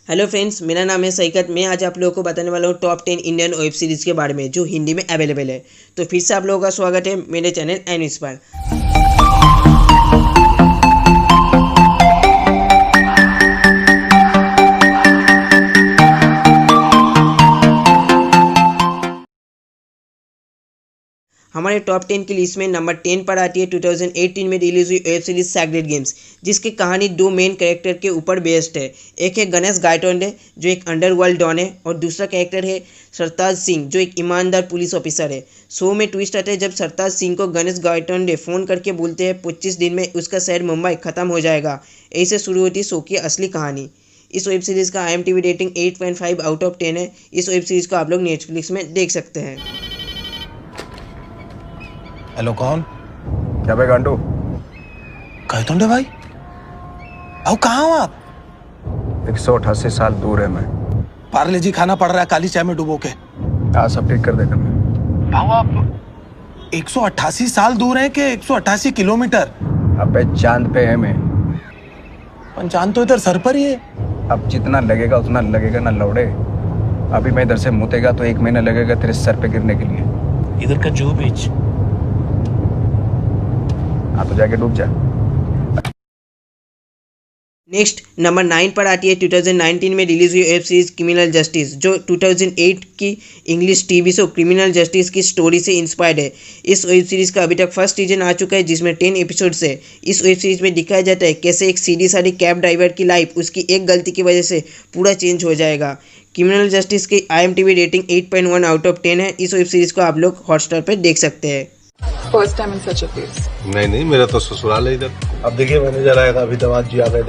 Hello friends, मेरा नाम है सईकत। मैं आज आप लोगों को बताने वाला हूँ टॉप 10 इंडियन वेब सीरीज़ के बारे में जो हिंदी में अवेलेबल है। तो फिर से आप लोगों का स्वागत है मेरे चैनल एन इंस्पायर। हमारे टॉप 10 की लिस्ट में नंबर 10 पर आती है 2018 में रिलीज हुई वेब सीरीज सैक्रेड गेम्स, जिसकी कहानी दो मेन कैरेक्टर के ऊपर बेस्ड है। एक है गणेश गायटोंडे जो एक अंडरवर्ल्ड डॉन है, और दूसरा कैरेक्टर है सरताज सिंह जो एक ईमानदार पुलिस ऑफिसर है। शो में ट्विस्ट आता है जब सरताज सिंह को गणेश गायटोंडे फ़ोन करके बोलते हैं 25 दिन में उसका शहर मुंबई ख़त्म हो जाएगा। ऐसे शुरू होती शो की असली कहानी। इस वेब सीरीज़ का IMDb रेटिंग 8.5 आउट ऑफ 10 है। इस वेब सीरीज़ को आप लोग नेटफ्लिक्स में देख सकते हैं। हेलो, कौन? क्या भाई गांडू? गायतोंडे भाई, आओ कहाँ हो आप? 188 साल दूर है मैं। पार्ले जी खाना पड़ रहा है काली चाय में डुबो के। आज सब ठीक कर देगा मैं। भाऊ आप 188 साल दूर हैं कि 188 किलोमीटर? अबे चांद पे है मैं। चांद तो इधर सर पर ही है। अब जितना लगेगा उतना लगेगा ना लौड़े। अभी मैं इधर से मुतेगा तो 1 महीना लगेगा तेरे सर पे गिरने के लिए। इधर का जूहू बीच। हाँ तो जाके डूब जा। नेक्स्ट नंबर 9 पर आती है 2019 में रिलीज हुई वेब सीरीज क्रिमिनल जस्टिस, जो 2008 की English TV show criminal justice की स्टोरी से इंस्पायर्ड है। इस वेब सीरीज का अभी तक फर्स्ट सीजन आ चुका है जिसमें 10 एपिसोड्स है। इस वेब सीरीज में दिखाया जाता है कैसे एक सीधी सादी कैब ड्राइवर की लाइफ उसकी एक गलती की वजह से पूरा चेंज हो जाएगा। क्रिमिनल जस्टिस की IMDb रेटिंग 8.1 आउट ऑफ 10 है। इस वेब सीरीज को आप लोग हॉटस्टार पर देख सकते हैं। First time in such a place. नहीं, मेरा तो ससुराल है इधर। अब देखिए मैनेजर आया था, अभी दमाद जी आ गए।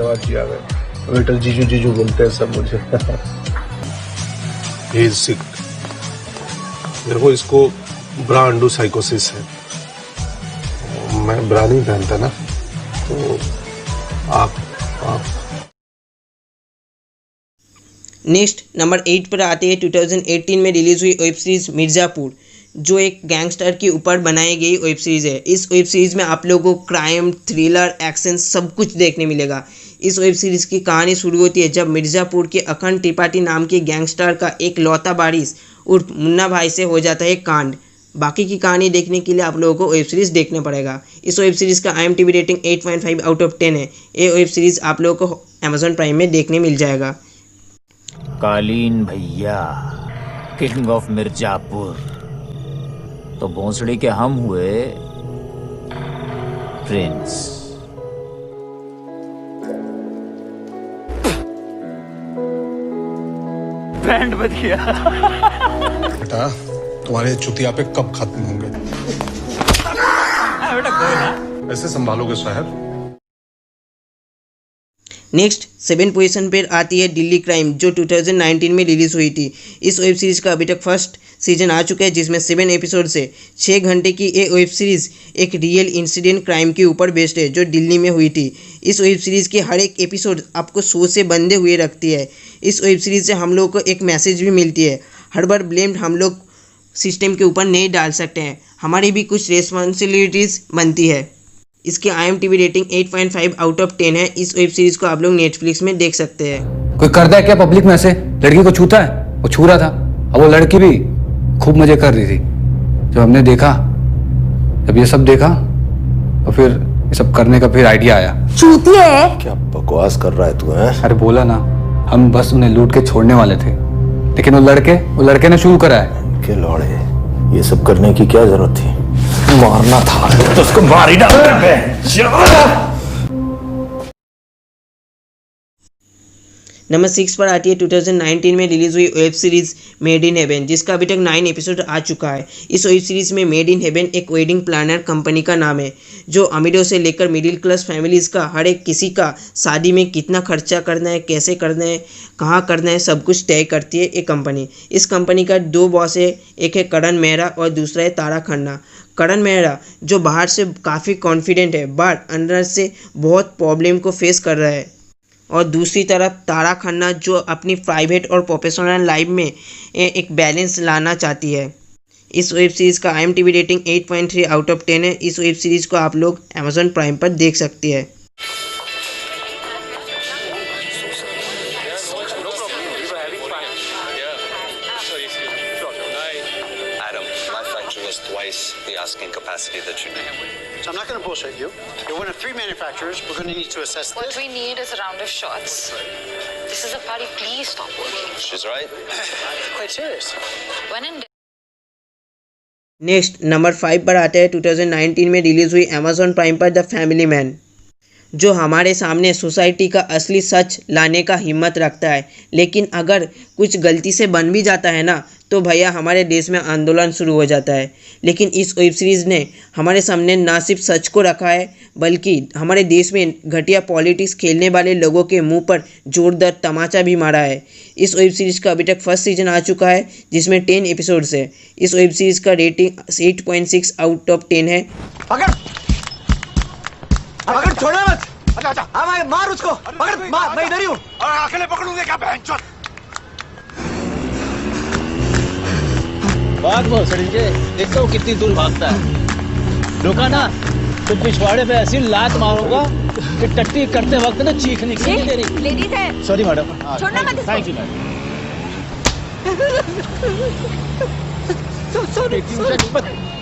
वेटर जीजू जीजू बोलते हैं सब मुझे। He is sick. देखो इसको ब्रांडू साइकोसिस है। मैं ब्रा नहीं पहनता ना, तो आप नेक्स्ट नंबर 8 पर आते हैं 2018 में रिलीज हुई वेब सीरीज मिर्ज़ापुर, जो एक गैंगस्टर के ऊपर बनाई गई वेब सीरीज़ है। इस वेब सीरीज़ में आप लोगों को क्राइम, थ्रिलर, एक्शन सब कुछ देखने मिलेगा। इस वेब सीरीज़ की कहानी शुरू होती है जब मिर्ज़ापुर के अखंड त्रिपाठी नाम के गैंगस्टर का एक लौता वारिस उर्फ मुन्ना भाई से हो जाता है कांड। बाकी की कहानी देखने के लिए आप लोगों को वेब सीरीज़ देखना पड़ेगा। इस वेब सीरीज़ का IMDb रेटिंग 8.5 आउट ऑफ 10 है। ये वेब सीरीज़ आप लोगों को Amazon प्राइम में देखने मिल जाएगा। कालीन भैया, किंग ऑफ मिर्जापुर, तो भोंसड़ी के हम हुए प्रिंस। बैंड बज गया। बेटा तुम्हारे चुतिया पे कब खत्म होंगे? ऐसे संभालोगे शहर? नेक्स्ट 7 पोजीशन पर आती है दिल्ली क्राइम, जो 2019 में रिलीज हुई थी। इस वेब सीरीज़ का अभी तक फर्स्ट सीजन आ चुका है जिसमें 7 एपिसोड से 6 घंटे की ये वेब सीरीज़ एक रियल इंसिडेंट क्राइम के ऊपर बेस्ड है जो दिल्ली में हुई थी। इस वेब सीरीज़ के हर एक एपिसोड आपको शो से बंधे हुए रखती है। इस वेब सीरीज़ से हम लोग को एक मैसेज भी मिलती है, हर बार ब्लेम हम लोग सिस्टम के ऊपर नहीं डाल सकते हैं, हमारी भी कुछ रिस्पॉन्सिबिलिटीज़ बनती है। इसकी IMDb रेटिंग 8.5 आउट ऑफ 10 है। इस वेब सीरीज को आप लोग नेटफ्लिक्स में देख सकते हैं। कोई करता है क्या पब्लिक में ऐसे? लड़की को छूता है? वो छू रहा था, अब वो लड़की भी खूब मजे कर रही थी। जब हमने देखा, जब ये सब देखा तो फिर ये सब करने का फिर आइडिया आया। चूतिया है। क्या बकवास कर रहा है तू? है अरे बोला ना, हम बस उन्हें लूट के छोड़ने वाले थे, लेकिन वो लड़के ने शुरू करा है। के लौड़े, ये सब करने की क्या जरूरत थी? मारना था तो उसको मार ही डाल। नंबर 6 पर आती है 2019 में रिलीज हुई web series made in heaven, जिसका अभी तक 9 एपिसोड आ चुका है। इस वेब सीरीज में मेड इन हेवन एक वेडिंग प्लानर कंपनी का नाम है जो अमीरों से लेकर मिडिल क्लास फैमिलीज़ का हर एक किसी का शादी में कितना खर्चा करना है, कैसे करना है, कहाँ करना है, सब कुछ तय करती है ये कंपनी। इस कंपनी का 2 बॉस है, एक है करण मेहरा और दूसरा है तारा खन्ना। करण मेहरा जो बाहर से काफ़ी कॉन्फिडेंट है बट अंदर से बहुत प्रॉब्लम को फेस कर रहा है, और दूसरी तरफ तारा खन्ना जो अपनी प्राइवेट और प्रोफेशनल लाइफ में एक बैलेंस लाना चाहती है। इस वेब सीरीज़ का IMDb रेटिंग 8.3 आउट ऑफ 10 है। इस वेब सीरीज़ को आप लोग Amazon प्राइम पर देख सकते हैं। increase the asking capacity that you need. So I'm not going to bullshit you. You're one of 3 manufacturers. We're going to need to assess What this. we need is a round of shots. This is a party. Please stop working. She's right. Quite serious. When in next number 5 पर आते हैं 2019 में release हुई Amazon prime पर the family man, जो हमारे सामने society का असली सच लाने का हिम्मत रखता है। लेकिन अगर कुछ गलती से बन भी जाता है ना, तो भैया हमारे देश में आंदोलन शुरू हो जाता है। लेकिन इस वेब सीरीज़ ने हमारे सामने ना सिर्फ सच को रखा है, बल्कि हमारे देश में घटिया पॉलिटिक्स खेलने वाले लोगों के मुंह पर जोरदार तमाचा भी मारा है। इस वेब सीरीज़ का अभी तक फर्स्ट सीजन आ चुका है, जिसमें 10 एपिसोड्स है। इस वेब सीरीज़ का रेटिंग 8.6 आउट ऑफ 10 है। पकड़, छोड़ना मत। अच्छा, हाँ मार उसको, पकड़, मार, मैं इधर ही हूँ। अकेले पकड़ूंगा क्या बहनचोद? भाग बहुत सड़ी के देखता हूँ कितनी दूर भागता है। रुका ना तो पिछवाड़े पे ऐसी लात मारूंगा कि टट्टी करते वक्त ना चीख निकलेगी तेरी। लेडीज है। Sorry madam. छोड़ना मत इसको। Thank you madam.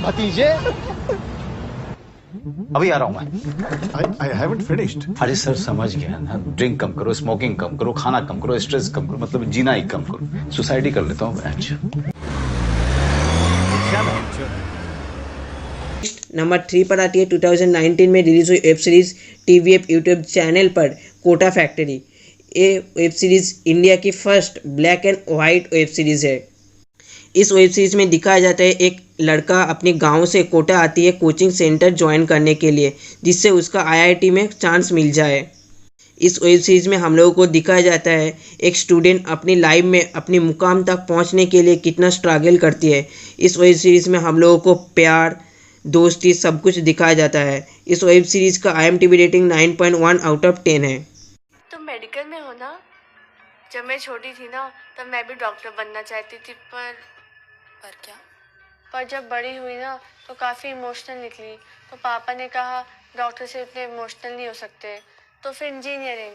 भतीजे अभी आ रहा हूँ मैं। I haven't finished. अरे सर समझ गया ना, ड्रिंक कम करो, स्मोकिंग कम करो, खाना कम करो, स्ट्रेस कम करो, मतलब जीना ही कम करो, सुसाइड कर लेता हूँ। नंबर 3 पर आती है 2019 में रिलीज हुई web series TVF YouTube channel पर कोटा फैक्ट्री। ये वेब सीरीज इंडिया की first black and white web series है। इस वेब सीरीज में दिखाया जाता है एक लड़का अपने गांव से कोटा आती है कोचिंग सेंटर ज्वाइन करने के लिए, जिससे उसका IIT में चांस मिल जाए। इस वेब सीरीज में हम लोगों को दिखाया जाता है एक स्टूडेंट अपनी लाइफ में अपनी मुकाम तक पहुंचने के लिए कितना स्ट्रगल करती है। इस वेब सीरीज में हम लोगों को प्यार, दोस्ती, सब कुछ दिखाया जाता है। इस वेब सीरीज का IMDb रेटिंग 9.1 आउट ऑफ 10 है। तुम मेडिकल में हो ना? जब मैं छोटी थी ना, तब मैं भी डॉक्टर बनना चाहती थी, पर क्या? पर जब बड़ी हुई ना, तो काफ़ी इमोशनल निकली। तो पापा ने कहा डॉक्टर से इतने इमोशनल नहीं हो सकते, तो फिर इंजीनियरिंग।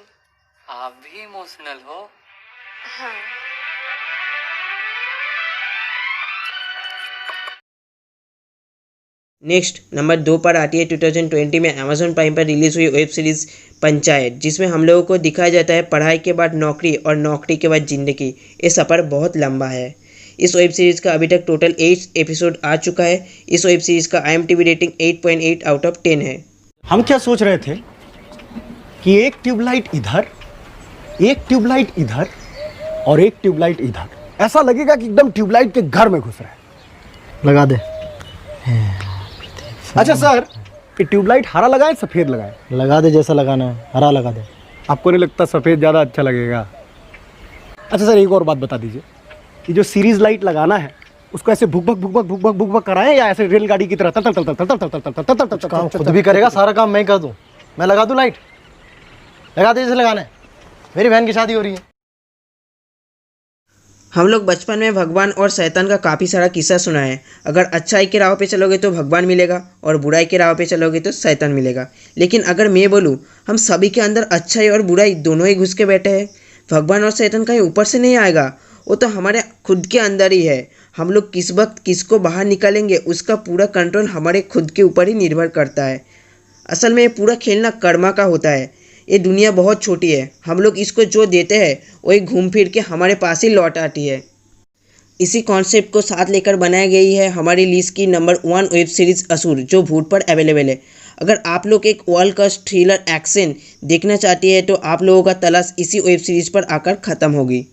आप भी इमोशनल हो? हाँ। नेक्स्ट नंबर 2 पर आती है 2020 में अमेजॉन प्राइम पर रिलीज हुई वेब सीरीज पंचायत, जिसमें हम लोगों को दिखाया जाता है पढ़ाई के बाद नौकरी और नौकरी के बाद ज़िंदगी। ये सफ़र बहुत लंबा है। इस वेब सीरीज़ का अभी तक टोटल 8 एपिसोड आ चुका है। इस वेब सीरीज़ का IMDb रेटिंग 8.8 आउट ऑफ 10 है। हम क्या सोच रहे थे कि एक ट्यूबलाइट इधर, एक ट्यूबलाइट इधर और एक ट्यूबलाइट इधर, ऐसा लगेगा कि एकदम ट्यूबलाइट के घर में घुस रहा है। लगा दे। अच्छा सर, ये ट्यूबलाइट हरा लगाए सफ़ेद लगाए? लगा दे, जैसा लगाना है, हरा लगा दे। आपको नहीं लगता सफ़ेद ज़्यादा अच्छा लगेगा? अच्छा सर, एक और बात बता दीजिए, कि जो सीरीज लाइट लगाना है उसको ऐसे भुक भुक कराएं या ऐसे रेलगाड़ी की तरह तल तल तल तल तल तल तल तल तल काम खुद भी करेगा, सारा काम मैं कर दूं? मैं लगा दूं लाइट? लगा दे जैसे लगाना है। मेरी बहन की शादी हो रही है। हम लोग बचपन में भगवान और शैतान का काफ़ी सारा किस्सा सुना है। अगर अच्छाई के राह पे चलोगे तो भगवान मिलेगा और बुराई के राह पे चलोगे तो शैतान मिलेगा। लेकिन अगर मैं बोलूँ हम सभी के अंदर अच्छाई और बुराई दोनों ही घुस के बैठे हैं। भगवान और शैतान कहीं ऊपर से नहीं आएगा, वो तो हमारे खुद के अंदर ही है। हम लोग किस वक्त किसको बाहर निकालेंगे उसका पूरा कंट्रोल हमारे खुद के ऊपर ही निर्भर करता है। असल में ये पूरा खेलना कर्मा का होता है। ये दुनिया बहुत छोटी है, हम लोग इसको जो देते हैं वही घूम फिर के हमारे पास ही लौट आती है। इसी कॉन्सेप्ट को साथ लेकर बनाई गई है हमारी लिस्ट की नंबर 1 वेब सीरीज़ असुर, जो वूट पर अवेलेबल है। अगर आप लोग एक वर्ल्ड क्लास थ्रिलर एक्शन देखना चाहती है तो आप लोगों का तलाश इसी वेब सीरीज़ पर आकर ख़त्म होगी।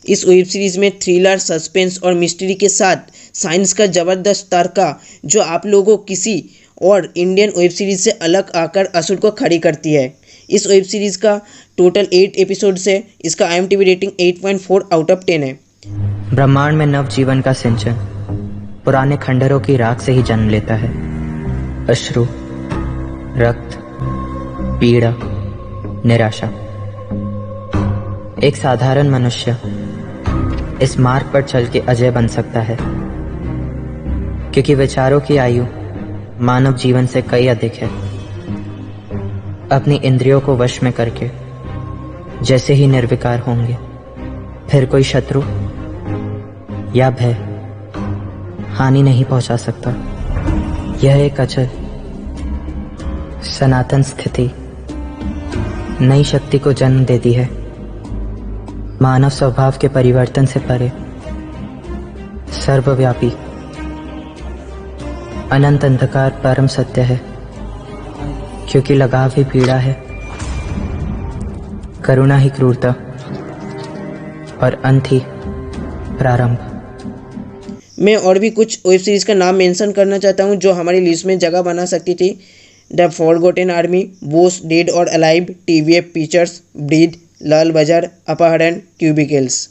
इस वेब सीरीज़ में थ्रिलर, सस्पेंस और मिस्ट्री के साथ साइंस का ज़बरदस्त तड़का, जो आप लोगों किसी और इंडियन वेब सीरीज़ से अलग आकर असुर को खड़ी करती है। इस वेब सीरीज़ का टोटल 8 एपिसोड है। इसका IMDb रेटिंग 8.4 आउट ऑफ 10 है। ब्रह्मांड में नव जीवन का सिंचन पुराने खंडहरों की राख से ही जन्म लेता है। अश्रु, रक्त, पीड़ा, निराशा। एक साधारण मनुष्य इस मार्ग पर चल के अजय बन सकता है, क्योंकि विचारों की आयु मानव जीवन से कई अधिक है। अपनी इंद्रियों को वश में करके जैसे ही निर्विकार होंगे, फिर कोई शत्रु या भय हानि नहीं पहुंचा सकता। यह एक अचल सनातन स्थिति नई शक्ति को जन्म देती है। मानव स्वभाव के परिवर्तन से परे सर्वव्यापी अनंत अंधकार परम सत्य है, क्योंकि लगाव ही पीड़ा है, करुणा ही क्रूरता और अंत ही प्रारंभ। मैं और भी कुछ वेब सीरीज़ का नाम मेंशन करना चाहता हूँ जो हमारी लिस्ट में जगह बना सकती थी। The forgotten army, Bose dead और अलाइव, टीवीएफ पिक्चर्स, ब्रीद, लाल बाजार, अपहरण, क्यूबिकल्स।